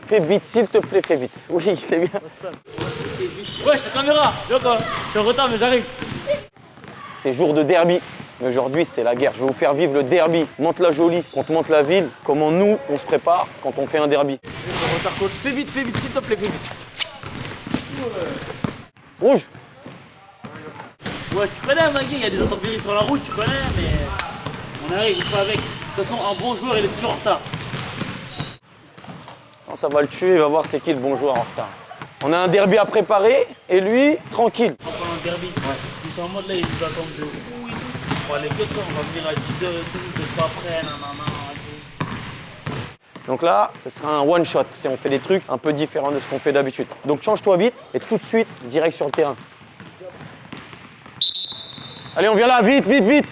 Fais vite, s'il te plaît, fais vite. Oui, c'est bien. Ouais, je ta caméra. Viens quoi. Je suis en retard, mais j'arrive. C'est jour de derby. Mais aujourd'hui, c'est la guerre. Je vais vous faire vivre le derby. Mantes-la-Jolie contre Mantes-la-Ville. Comment nous, on se prépare quand on fait un derby. Je suis en retard, coach. Fais vite, s'il te plaît, fais vite. Rouge. Ouais, tu connais, Magui, il y a des intempéries sur la route, tu connais, mais on arrive, il faut avec. De toute façon, un bon joueur, il est toujours en retard. Non, ça va le tuer, il va voir c'est qui le bon joueur en retard. On a un derby à préparer et lui, tranquille. En parlant de derby, ils sont en mode là, ils nous attendent de fou et tout. On va aller que ça, on va venir à 10h et tout, de pas après, nanana et tout. Donc là, ce sera un one shot. On fait des trucs un peu différents de ce qu'on fait d'habitude. Donc change-toi vite et tout de suite, direct sur le terrain. Allez, on vient là, vite, vite, vite.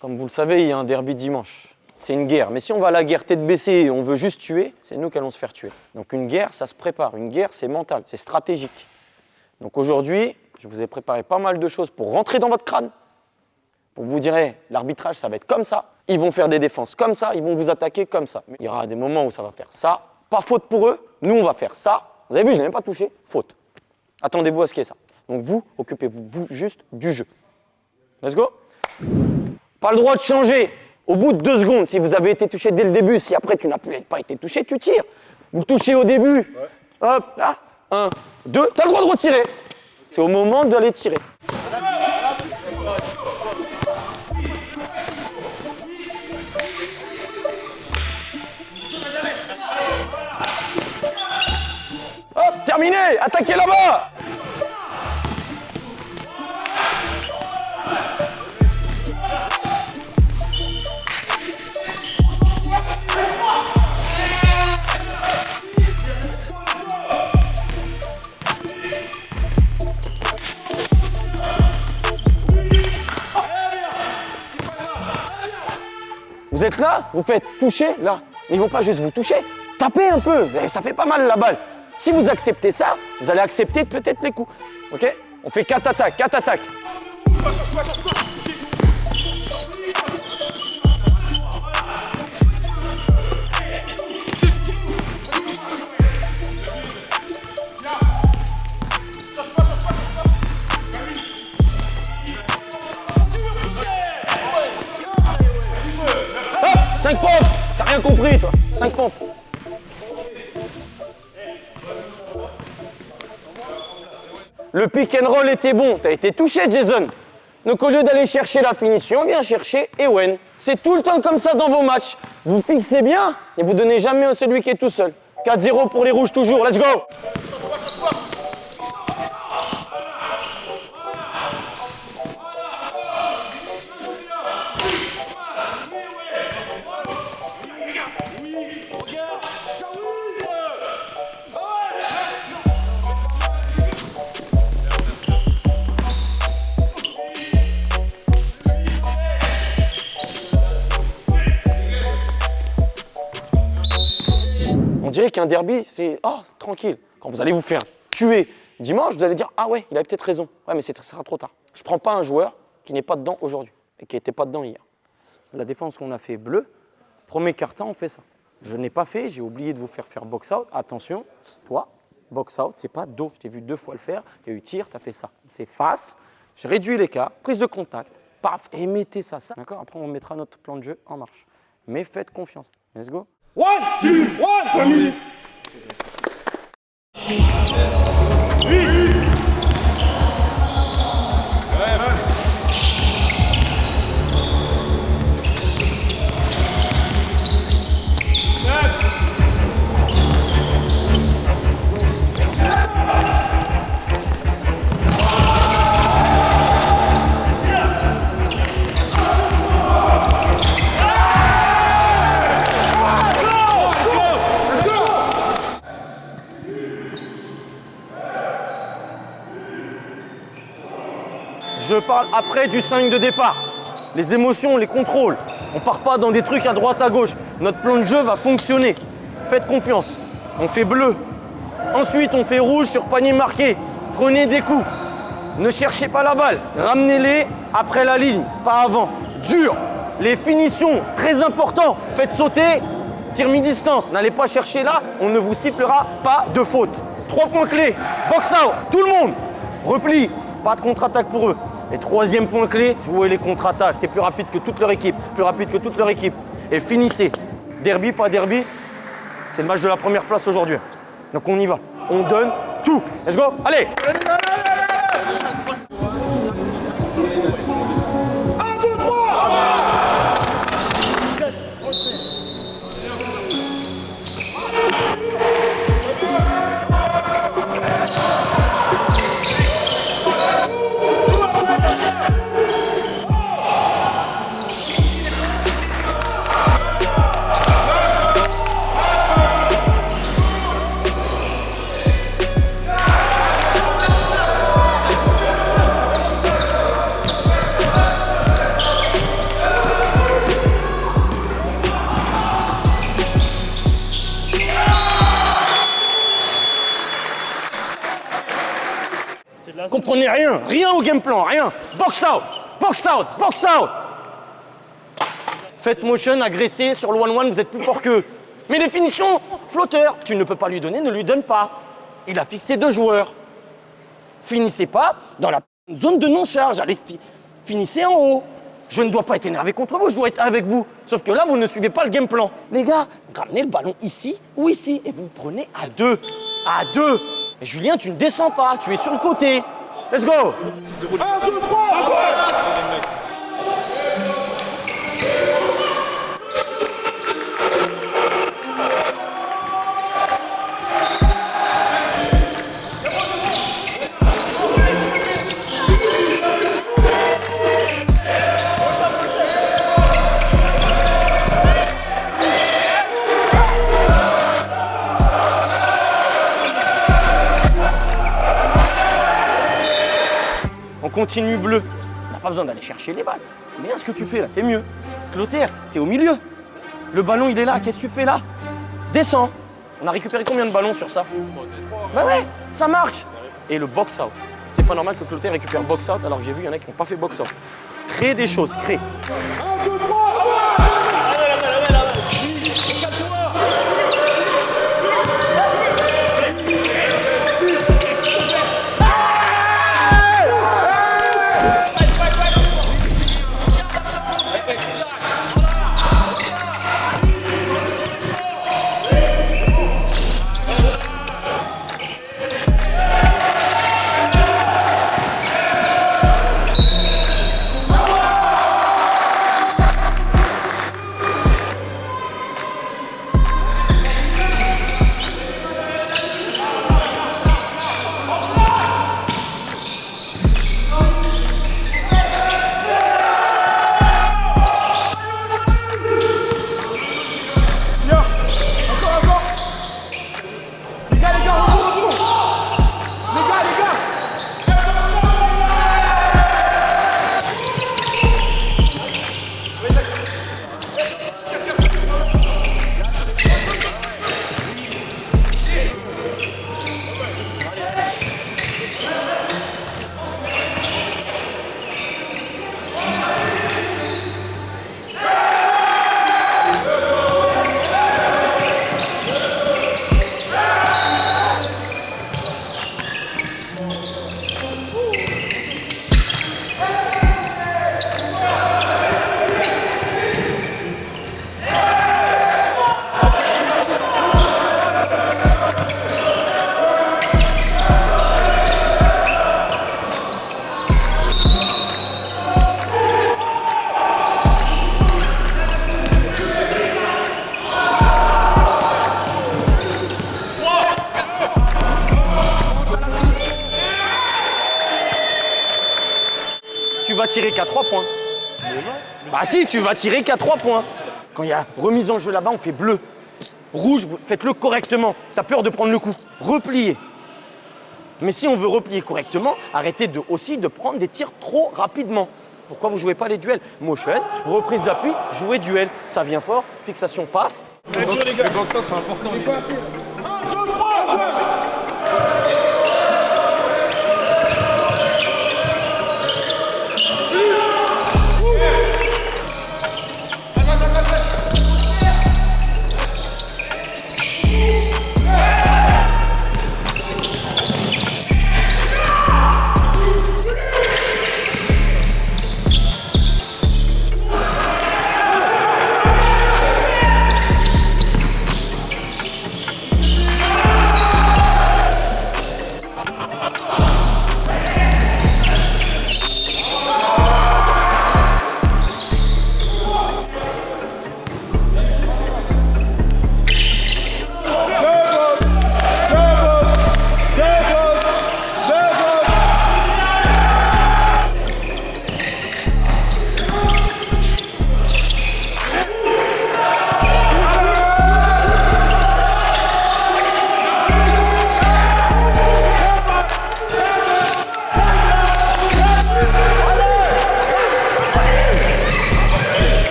Comme vous le savez, il y a un derby dimanche. C'est une guerre. Mais si on va à la guerre tête baissée et on veut juste tuer, c'est nous qui allons se faire tuer. Donc une guerre, ça se prépare. Une guerre, c'est mental, c'est stratégique. Donc aujourd'hui, je vous ai préparé pas mal de choses pour rentrer dans votre crâne. Pour vous dire, l'arbitrage, ça va être comme ça. Ils vont faire des défenses comme ça, ils vont vous attaquer comme ça. Mais il y aura des moments où ça va faire ça. Pas faute pour eux. Nous, on va faire ça. Vous avez vu, je n'ai même pas touché. Faute. Attendez-vous à ce qu'il y ait ça. Donc vous, occupez-vous vous juste du jeu. Let's go. Pas le droit de changer. Au bout de 2 secondes, si vous avez été touché dès le début, si après tu n'as pas été touché, tu tires. Vous touchez au début. Ouais. Hop, là. 1, 2. Tu as le droit de retirer. C'est au moment d'aller tirer. Hop, terminé. Attaquez là-bas. Vous êtes là, vous faites toucher, là. Ils ne vont pas juste vous toucher, tapez un peu, ça fait pas mal la balle. Si vous acceptez ça, vous allez accepter peut-être les coups. Ok? On fait 4 attaques, 4 attaques. Hop, 5 pompes. T'as rien compris, toi. 5 pompes. Le pick and roll était bon, t'as été touché, Jason. Donc au lieu d'aller chercher la finition, viens chercher Ewen. C'est tout le temps comme ça dans vos matchs. Vous fixez bien et vous donnez jamais à celui qui est tout seul. 4-0 pour les rouges toujours, let's go. On dirait qu'un derby, c'est tranquille. Quand vous allez vous faire tuer dimanche, vous allez dire ah ouais, il avait peut-être raison. Ouais, mais ça sera trop tard. Je ne prends pas un joueur qui n'est pas dedans aujourd'hui et qui n'était pas dedans hier. La défense qu'on a fait bleu, premier quart-temps, on fait ça. Je n'ai pas fait, j'ai oublié de vous faire box-out. Attention, toi, box-out, c'est pas dos. Je t'ai vu 2 fois le faire, il y a eu tir, tu as fait ça. C'est face, je réduis l'écart, prise de contact, paf, et mettez ça. D'accord? Après, on mettra notre plan de jeu en marche. Mais faites confiance. Let's go. 1, 2, 1, famille. Je parle après du 5 de départ. Les émotions, on les contrôle. On part pas dans des trucs à droite, à gauche. Notre plan de jeu va fonctionner. Faites confiance. On fait bleu. Ensuite, on fait rouge sur panier marqué. Prenez des coups. Ne cherchez pas la balle. Ramenez-les après la ligne, pas avant. Dur. Les finitions, très important. Faites sauter Tir mi-distance, n'allez pas chercher là, on ne vous sifflera pas de faute. 3 points clés, box out, tout le monde. Repli, pas de contre-attaque pour eux. Et 3e point clé, jouez les contre-attaques. T'es plus rapide que toute leur équipe, plus rapide que toute leur équipe. Et finissez. Derby, pas derby, c'est le match de la première place aujourd'hui. Donc on y va, on donne tout. Let's go, allez. Comprenez rien au game plan, rien. Box out, box out, box out. Faites motion, agressez sur le 1-1, vous êtes plus fort qu'eux. Mais les finitions, flotteur, tu ne peux pas lui donner, ne lui donne pas. Il a fixé 2 joueurs. Finissez pas dans la zone de non-charge, allez, finissez en haut. Je ne dois pas être énervé contre vous, je dois être avec vous. Sauf que là, vous ne suivez pas le game plan. Les gars, ramenez le ballon ici ou ici et vous prenez à 2. À 2. Et Julien, tu ne descends pas, tu es sur le côté. Let's go. 1, 2, 3. On continue bleu. On n'a pas besoin d'aller chercher les balles. Mais ce que tu fais là, c'est mieux. Clotaire, t'es au milieu. Le ballon, il est là. Qu'est-ce que tu fais là? Descends. On a récupéré combien de ballons sur ça? Bah ouais, ça marche. Et le box out. C'est pas normal que Clotaire récupère box out alors que j'ai vu, il y en a qui n'ont pas fait box out. Crée des choses, crée. 1, 2, 3. Tu vas tirer qu'à 3 points. Bah si, tu vas tirer qu'à 3 points. Quand il y a remise en jeu là-bas, on fait bleu. Rouge, faites-le correctement. T'as peur de prendre le coup. Repliez. Mais si on veut replier correctement, arrêtez aussi de prendre des tirs trop rapidement. Pourquoi vous ne jouez pas les duels? Motion, reprise d'appui, jouez duel. Ça vient fort, fixation passe. Les gars, c'est important. C'est pas assez. 1, 2, 3.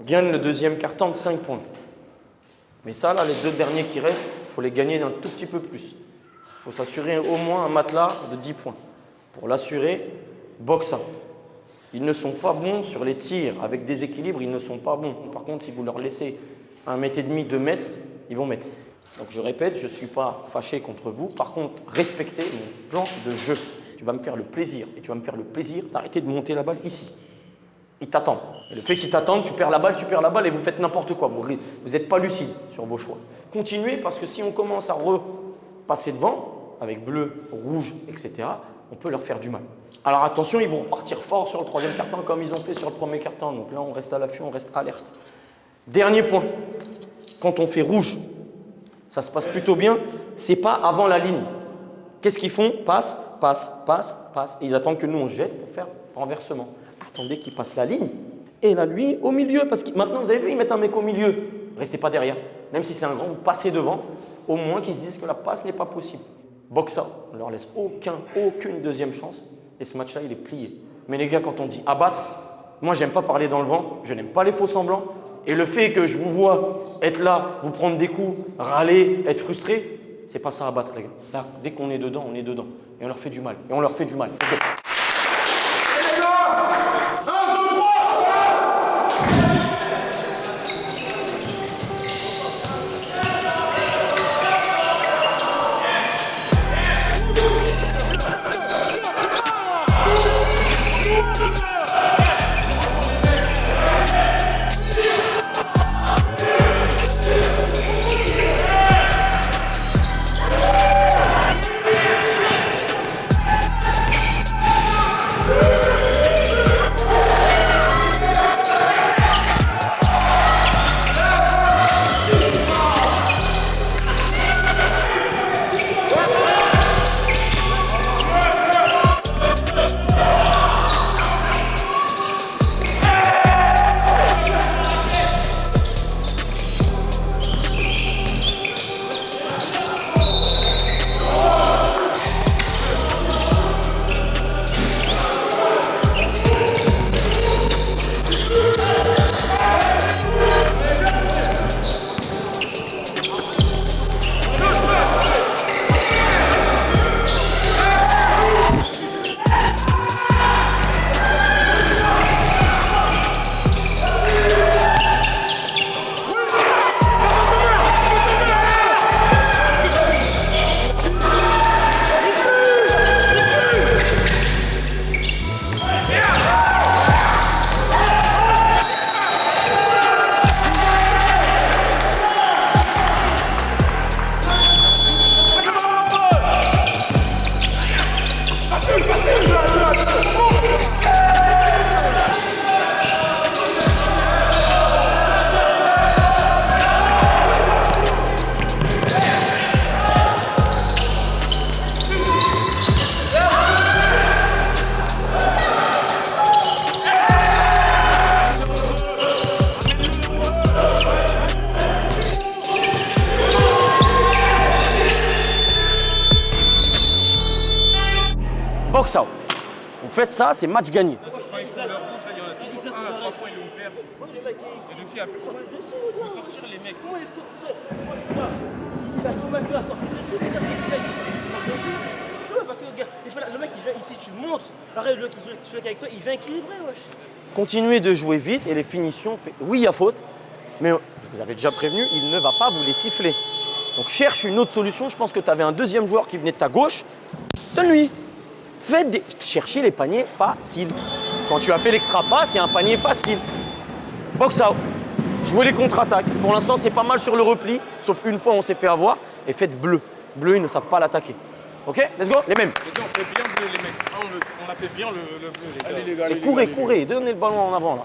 gagne le deuxième quart-temps de 5 points. Mais ça, là, les 2 derniers qui restent, il faut les gagner d'un tout petit peu plus. Il faut s'assurer au moins un matelas de 10 points. Pour l'assurer, box out. Ils ne sont pas bons sur les tirs. Avec déséquilibre, ils ne sont pas bons. Par contre, si vous leur laissez 1,5 mètre, 2 mètres, ils vont mettre. Donc je répète, je ne suis pas fâché contre vous. Par contre, respectez mon plan de jeu. Tu vas me faire le plaisir, et tu vas me faire le plaisir d'arrêter de monter la balle ici. Ils t'attendent. Et le fait qu'ils t'attendent, tu perds la balle et vous faites n'importe quoi. Vous n'êtes pas lucide sur vos choix. Continuez parce que si on commence à repasser devant, avec bleu, rouge, etc., on peut leur faire du mal. Alors attention, ils vont repartir fort sur le 3e quart-temps comme ils ont fait sur le 1er quart-temps. Donc là, on reste à l'affût, on reste alerte. Dernier point. Quand on fait rouge, ça se passe plutôt bien. C'est pas avant la ligne. Qu'est-ce qu'ils font? Passe, passe, passe, passe. Et ils attendent que nous, on jette pour faire renversement. Attendez qu'il passe la ligne. Et là, lui, au milieu. Parce que maintenant, vous avez vu, ils mettent un mec au milieu. Restez pas derrière. Même si c'est un grand, vous passez devant. Au moins qu'ils se disent que la passe n'est pas possible. Box out. On ne leur laisse aucune deuxième chance. Et ce match-là, il est plié. Mais les gars, quand on dit abattre, moi, j'aime pas parler dans le vent. Je n'aime pas les faux semblants. Et le fait que je vous vois être là, vous prendre des coups, râler, être frustré, c'est pas ça abattre, les gars. Là, dès qu'on est dedans, on est dedans. Et on leur fait du mal. Et on leur fait du mal. Okay. Box out. Vous faites ça, c'est match gagné. Quand ils font leur rouge, là, il y en a toujours un à 3 points, il est ouvert. C'est dessus, il faut sortir les mecs. Il a ce mec-là sorti dessus, il sort dessus. Parce que regarde, le mec il vient ici, tu montes. Arrête, celui qui est avec toi, il vient équilibrer, wesh. Continuez de jouer vite et les finitions, oui, il y a faute, mais je vous avais déjà prévenu, il ne va pas vous les siffler. Donc cherche une autre solution. Je pense que tu avais un deuxième joueur qui venait de ta gauche. Donne-lui. Cherchez les paniers faciles. Quand tu as fait l'extra passe, il y a un panier facile. Box out. Jouez les contre-attaques. Pour l'instant, c'est pas mal sur le repli, sauf une fois on s'est fait avoir. Et faites bleu. Bleu, ils ne savent pas l'attaquer. Ok, let's go, les mêmes. Les gars, on fait bien bleu, les mecs. Ah, on a fait bien le bleu, les gars. Allez, les gars. Et courez, donnez le ballon en avant là.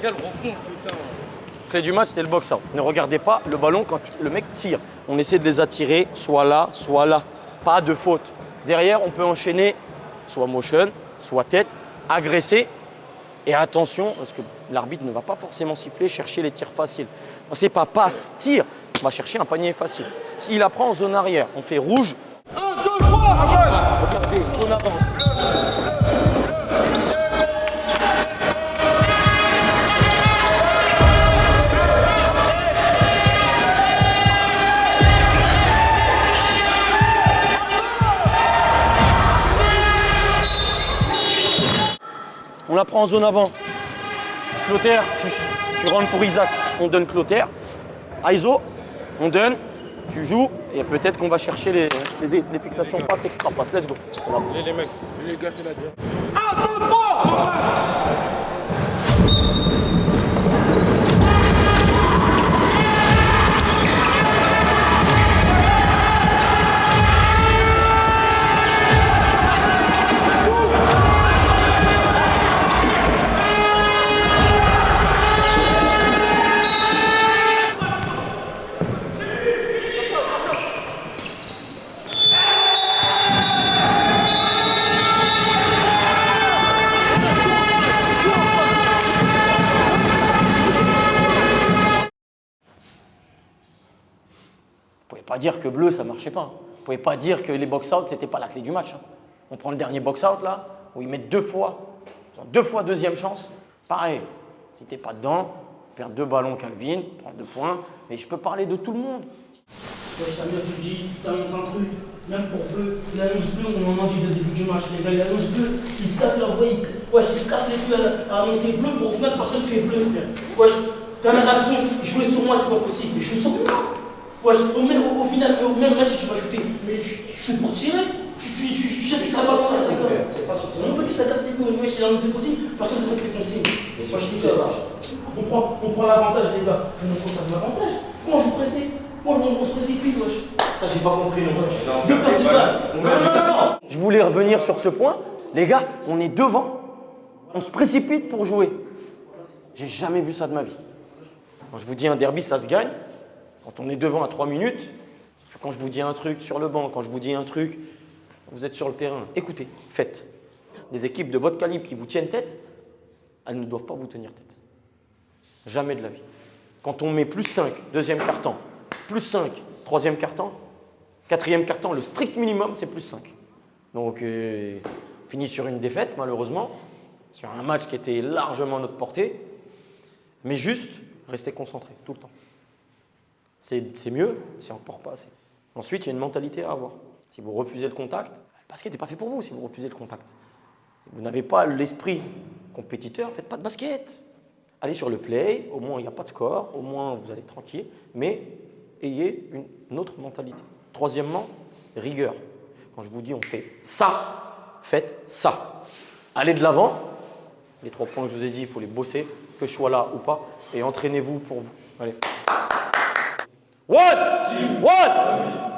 déjà le rebond, putain. Clé du match, c'est le box-out. Ne regardez pas le ballon quand le mec tire. On essaie de les attirer, soit là, soit là. Pas de faute. Derrière, on peut enchaîner soit motion, soit tête, agresser. Et attention, parce que l'arbitre ne va pas forcément siffler, chercher les tirs faciles. C'est pas passe, tire. On va chercher un panier facile. S'il apprend en zone arrière, on fait rouge. 1, 2, 3, Regardez, on avance. On la prend en zone avant. Clotaire, tu rentres pour Isaac. On donne Clotaire. Aizo, on donne, tu joues. Et peut-être qu'on va chercher les fixations passe, extra passe. Let's go. Les mecs, les gars, c'est la guerre. Vous ne pouvez pas dire que bleu, ça ne marchait pas. Vous ne pouvez pas dire que les box-out, ce n'était pas la clé du match. On prend le dernier box-out, là, où ils mettent 2 fois. Ils ont 2 fois deuxième chance. Pareil, si tu n'es pas dedans, perdre 2 ballons, Calvin, prendre 2 points. Mais je peux parler de tout le monde. Ouais, Samir, tu dis, t'annonces un truc, même pour bleu, il annonce bleu, on en a dit dès le début du match. Les gars, il annonce bleu, il se casse la voix, il se casse les couilles à annoncer bleu, pour au final, personne ne fait bleu, frère. Ouais, dernière action, jouer sur moi, c'est pas possible. Mais joue sur moi. Ouais, au final, même là, si tu vas shooter, mais tu joues pour tirer, tu cherches la balle, c'est pas sur ça. Ça casse les couilles, c'est la nouvelle consigne, personne ne fait les consignes. Moi, je dis ça. On prend l'avantage, les gars. On prend l'avantage. Moi, je suis pressé. Moi, on se précipite, wesh. Ça, j'ai pas compris, non. Non. Je voulais revenir sur ce point. Les gars, on est devant. On se précipite pour jouer. J'ai jamais vu ça de ma vie. Quand je vous dis un derby, ça se gagne. Quand on est devant à 3 minutes, quand je vous dis un truc sur le banc, quand je vous dis un truc, vous êtes sur le terrain. Écoutez, faites. Les équipes de votre calibre qui vous tiennent tête, elles ne doivent pas vous tenir tête. Jamais de la vie. Quand on met plus 5, deuxième quart-temps, plus 5, troisième quart-temps, quatrième quart-temps, le strict minimum, c'est plus 5. Donc, on finit sur une défaite, malheureusement, sur un match qui était largement à notre portée. Mais juste, restez concentrés tout le temps. C'est mieux, c'est encore pas assez. Ensuite, il y a une mentalité à avoir. Si vous refusez le contact, le basket n'est pas fait pour vous si vous refusez le contact. Si vous n'avez pas l'esprit compétiteur, faites pas de basket. Allez sur le play, au moins il n'y a pas de score, au moins vous allez tranquille, mais ayez une autre mentalité. Troisièmement, rigueur. Quand je vous dis on fait ça, faites ça. Allez de l'avant. Les 3 points que je vous ai dit, il faut les bosser, que je sois là ou pas, et entraînez-vous pour vous. Allez. One!